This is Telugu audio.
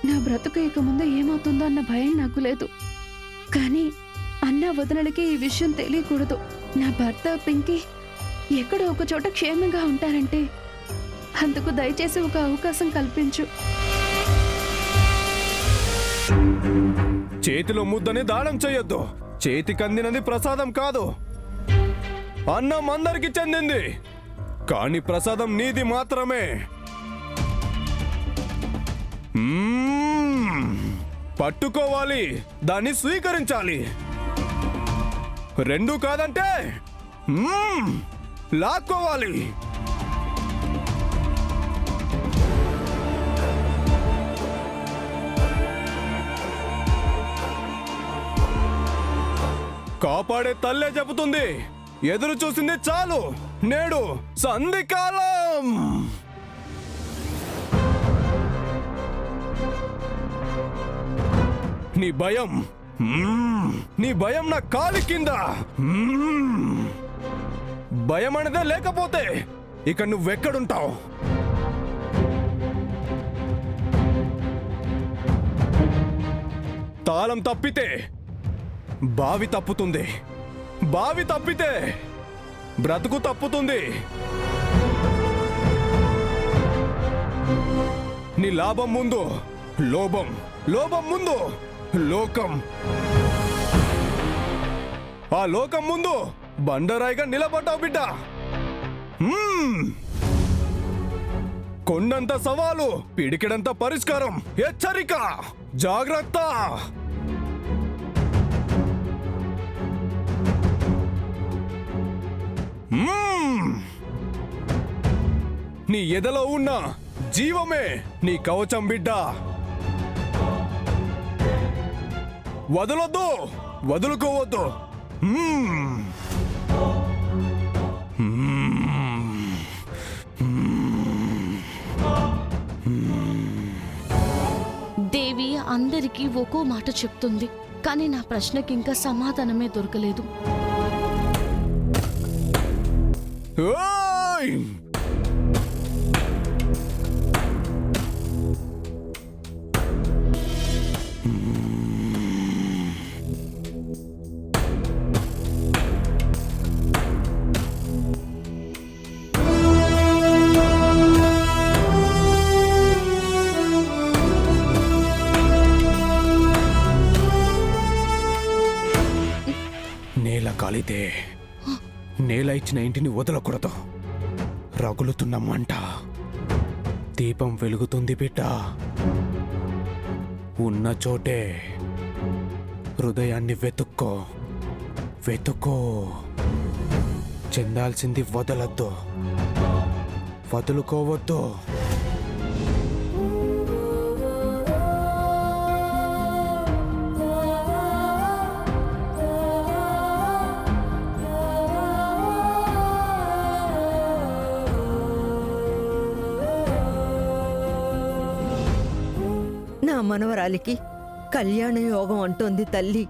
నా బ్రతుకు ఇక ముందు ఏమవుతుందో అన్న భయం నాకు లేదు. కానీ అన్న వదనలకి ఈ విషయం తెలియకూడదు. నా భర్త పింకీ ఎక్కడో ఒక చోట క్షేమంగా ఉంటారంటే అందుకు దయచేసి ఒక అవకాశం కల్పించు. చేతిలో ముద్దని దానం చెయ్యొద్దు. చేతికందినది ప్రసాదం కాదు, అన్నం అందరికి చెందింది. కాని ప్రసాదం నీది మాత్రమే. పట్టుకోవాలి, దాన్ని స్వీకరించాలి. రెండూ కాదంటే లాక్కోవాలి. కాపాడే తల్లే చెబుతుంది, ఎదురు చూసింది చాలు, నేడు సంధికాలం. నీ భయం నా కాలి కింద. భయం అనేదే లేకపోతే ఇక నువ్వెక్కడుంటావు? తాళం తప్పితే బావి తప్పుతుంది, బావి తప్పితే బ్రతుకు తప్పుతుంది. నీ లాభం ముందు లోభం, లోభం ముందు లోకం, ఆ లోకం ముందు బండరాయిగా నిలబడ్డావు బిడ్డ. కొండంత సవాలు, పిడికిడంత పరిష్కారం. హెచ్చరిక, జాగ్రత్త. నీ ఎదలో ఉన్న జీవమే నీ కవచం బిడ్డ. వదలొద్దు, వదులుకోవద్దు. దేవి అందరికీ ఒక్కో మాట చెప్తుంది, కానీ నా ప్రశ్నకి ఇంకా సమాధానమే దొరకలేదు. నేల కాలితే నేల ఇచ్చిన ఇంటిని వదలకూడదు. రగులుతున్న మంట దీపం వెలుగుతుంది బిడ్డ. ఉన్న చోటే హృదయాన్ని వెతుక్కో, వెతుక్కో. చెందాల్సింది వదలొద్దు, వదులుకోవద్దు. నా మనవరాలికి కళ్యాణ యోగం అంటోంది తల్లి.